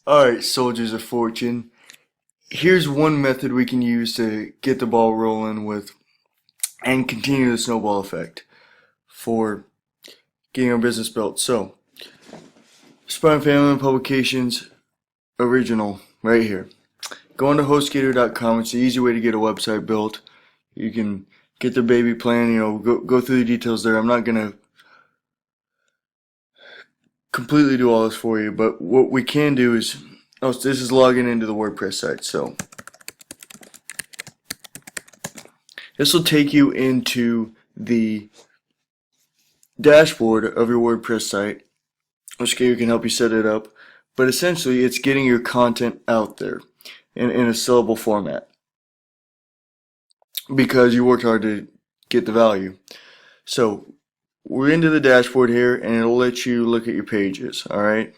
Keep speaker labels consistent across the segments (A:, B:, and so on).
A: Alright, soldiers of fortune. Here's one method we can use to get the ball rolling with and continue the snowball effect for getting our business built. So, Spine Family Publications original right here. Go on to hostgator.com. It's the easy way to get a website built. You can get the baby plan, go through the details there. I'm not gonna completely do all this for you, but what we can do is, this is logging into the WordPress site. So this will take you into the dashboard of your WordPress site. HostGator can help you set it up, but essentially it's getting your content out there in a sellable format because you worked hard to get the value. So we're into the dashboard here, and it'll let you look at your pages. Alright,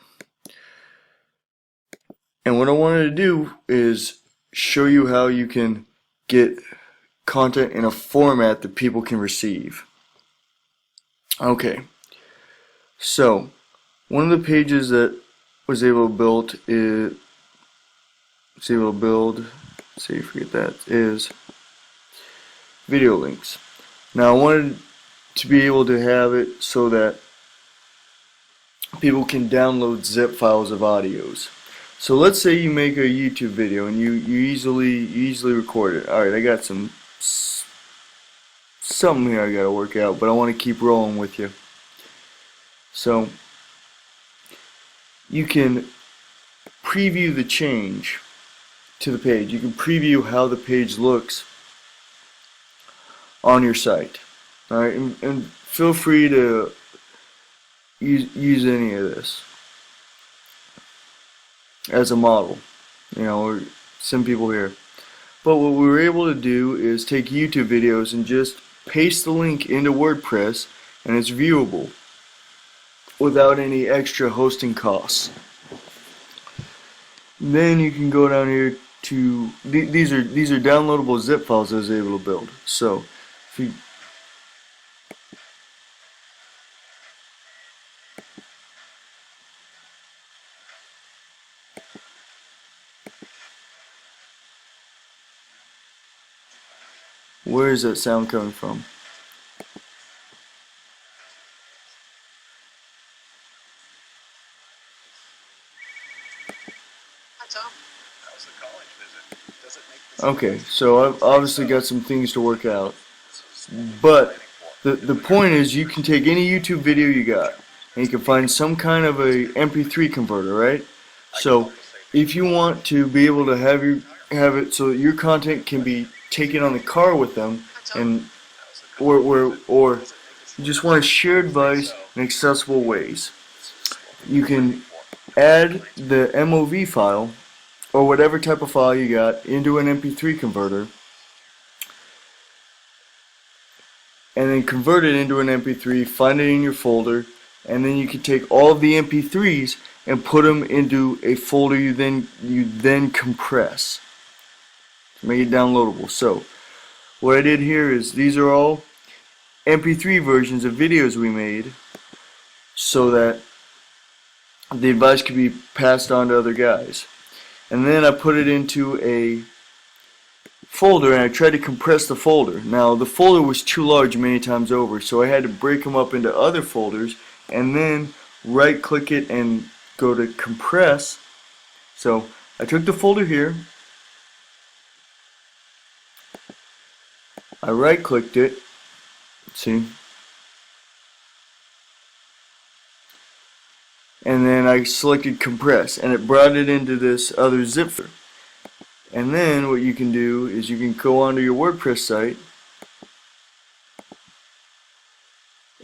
A: and what I wanted to do is show you how you can get content in a format that people can receive. Okay, so one of the pages that was able to build is is video links. Now I wanted to be able to have it so that people can download zip files of audios. So let's say you make a YouTube video and you easily record it. Alright, I got something here I gotta work out, but I want to keep rolling with you. So you can preview the change to the page. You can preview how the page looks on your site. Alright, and feel free to use any of this as a model, or some people here. But what we were able to do is take YouTube videos and just paste the link into WordPress, and it's viewable without any extra hosting costs. Then you can go down here to these are downloadable zip files I was able to build. So if you where is that sound coming from? Okay, so I've obviously got some things to work out, but the point is you can take any YouTube video you got and you can find some kind of a MP3 converter, right? So if you want to be able to have it so that your content can be taken on the car with them, and or you just want to share advice in accessible ways, you can add the MOV file or whatever type of file you got into an MP3 converter, and then convert it into an MP3, find it in your folder, and then you can take all of the MP3s and put them into a folder you then compress to make it downloadable. So what I did here is these are all MP3 versions of videos we made so that the advice could be passed on to other guys. And then I put it into a folder and I tried to compress the folder. Now the folder was too large many times over, so I had to break them up into other folders and then right click it and go to compress. So I took the folder here, I right clicked it, see, and then I selected compress and it brought it into this other zip folder. And then what you can do is you can go onto your WordPress site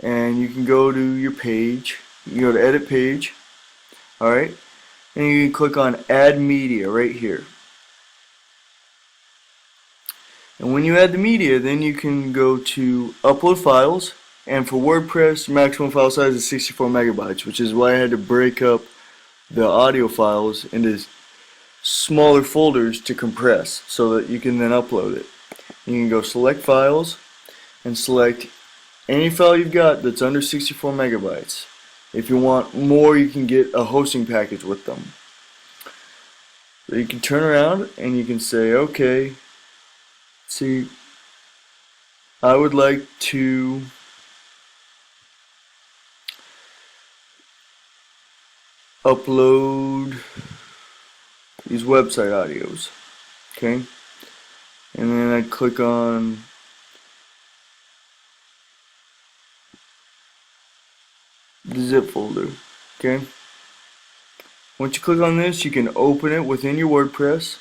A: and you can go to your page, you can go to edit page, alright, and you can click on add media right here. And when you add the media, then you can go to upload files, and for WordPress maximum file size is 64 megabytes, which is why I had to break up the audio files into smaller folders to compress so that you can then upload it. You can go select files and select any file you've got that's under 64 megabytes. If you want more, you can get a hosting package with them. So you can turn around and you can say, okay, see, I would like to upload these website audios, okay? And then I click on the zip folder, okay? Once you click on this, you can open it within your WordPress,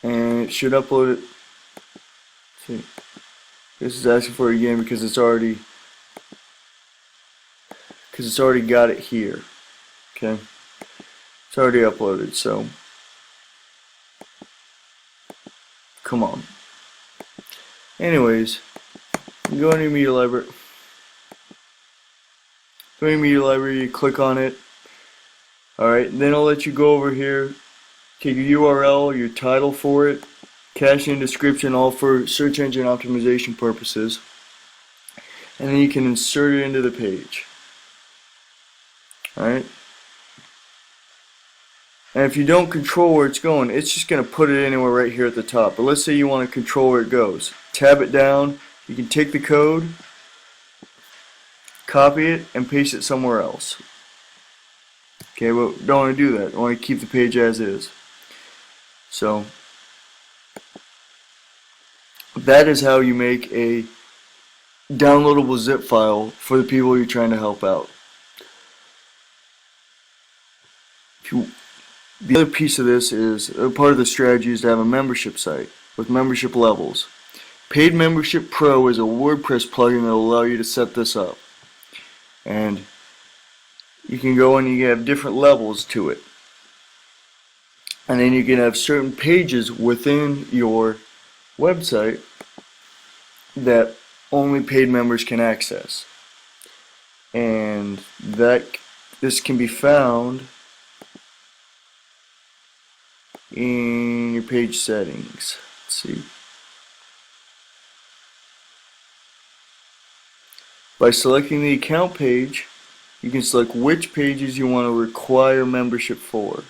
A: and it should upload it. See, this is asking for it again because it's already got it here, okay? It's already uploaded, so come on. Anyways, you go into your media library. Go into your media library, you click on it. Alright, then I'll let you go over here, take your URL, your title for it, caption, description, all for search engine optimization purposes. And then you can insert it into the page. Alright? And if you don't control where it's going, it's just going to put it anywhere right here at the top. But let's say you want to control where it goes. Tab it down, you can take the code, copy it, and paste it somewhere else. Okay, but don't want to do that. I want to keep the page as is. So, that is how you make a downloadable zip file for the people you're trying to help out. The other piece of this is, part of the strategy is to have a membership site with membership levels. Paid Membership Pro is a WordPress plugin that will allow you to set this up. And you can go and you have different levels to it. And then you can have certain pages within your website that only paid members can access. And this can be found in your page settings. Let's see. By selecting the account page, you can select which pages you want to require membership for.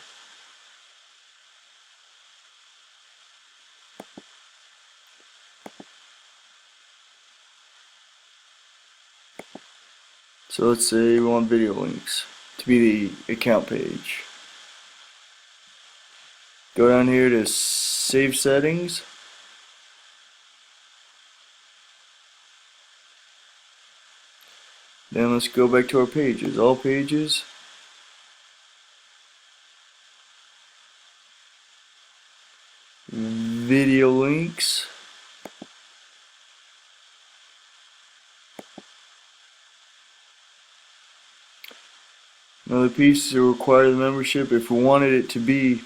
A: So let's say we want video links to be the account page. Go down here to Save Settings. Then let's go back to our pages. All pages. Video links. Another piece to require the membership. If we wanted it to be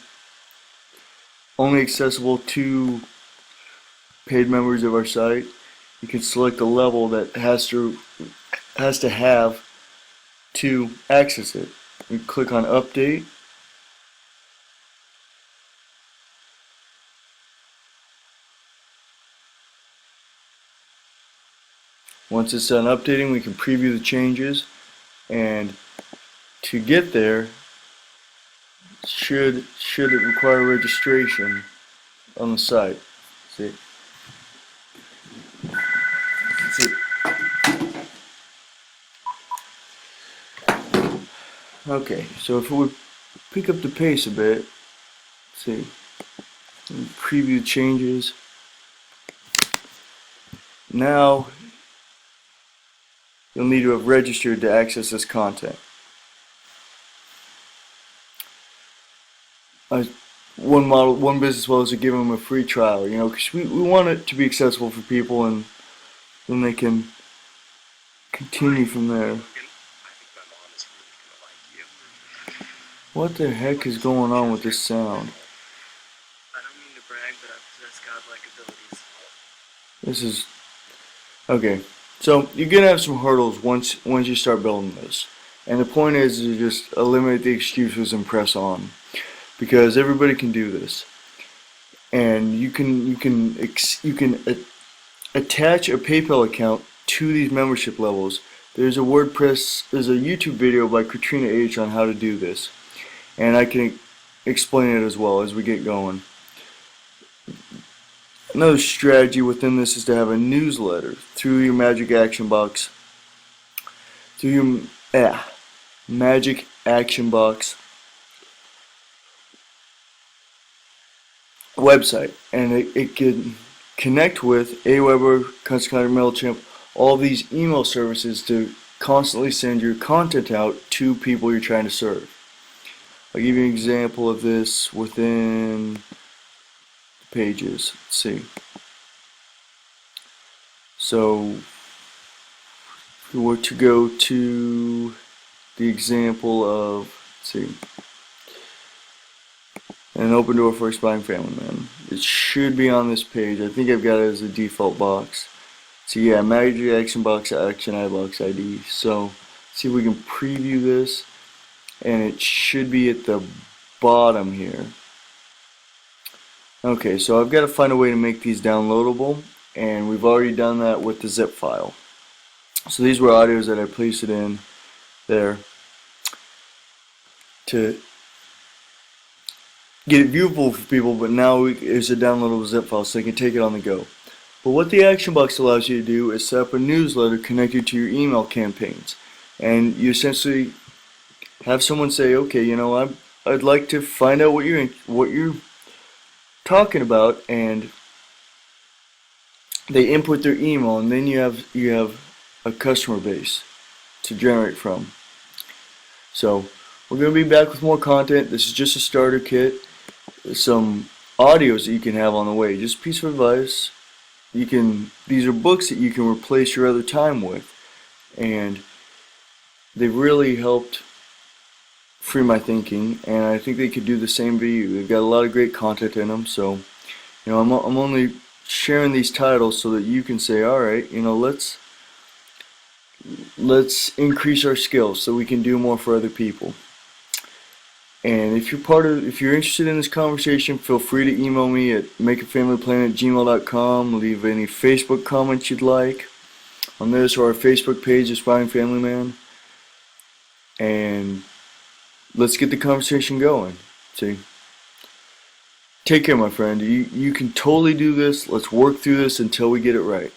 A: only accessible to paid members of our site, you can select a level that has to have to access it. You click on Update. Once it's done updating, we can preview the changes, and to get there, should it require registration on the site. See? Okay, so if we pick up the pace a bit, let's see, preview changes. Now you'll need to have registered to access this content. One business model is to give them a free trial, because we want it to be accessible for people, and then they can continue from there. What the heck is going on with this sound?
B: I don't mean to brag, but I possess godlike abilities.
A: This is okay. So you're gonna have some hurdles once you start building this, and the point is to just eliminate the excuses and press on, because everybody can do this, and you can attach a PayPal account to these membership levels there's a YouTube video by Katrina H on how to do this, and I can explain it as well as we get going. Another strategy within this is to have a newsletter through your Magic Action Box, through your Magic Action Box website, and it can connect with Aweber, Constant Contact, MailChimp, all these email services to constantly send your content out to people you're trying to serve. I'll give you an example of this within Pages. Let's see. So if we were to go to the example of, let's see, an open door for Aspiring Family Man. It should be on this page. I think I've got it as a default box. So yeah, Magic Action Box Action iBox ID. So see if we can preview this, and it should be at the bottom here. Okay, so I've got to find a way to make these downloadable, and we've already done that with the zip file. So these were audios that I placed it in there to get it viewable for people, but now it's a downloadable zip file so they can take it on the go. But what the Action Box allows you to do is set up a newsletter connected to your email campaigns, and you essentially have someone say, okay, you know, I'd like to find out what you're talking about, and they input their email, and then you have a customer base to generate from. So we're going to be back with more content. This is just a starter kit. Some audios that you can have on the way. Just a piece of advice. These are books that you can replace your other time with, and they've really helped free my thinking, and I think they could do the same for you. They've got a lot of great content in them, so you know, I'm only sharing these titles so that you can say, all right, you know, let's increase our skills so we can do more for other people. And if you're interested in this conversation, feel free to email me at makeafamilyplan@gmail.com. Leave any Facebook comments you'd like on this, or our Facebook page, Aspiring Family Man, and let's get the conversation going. See, take care, my friend. You can totally do this. Let's work through this until we get it right.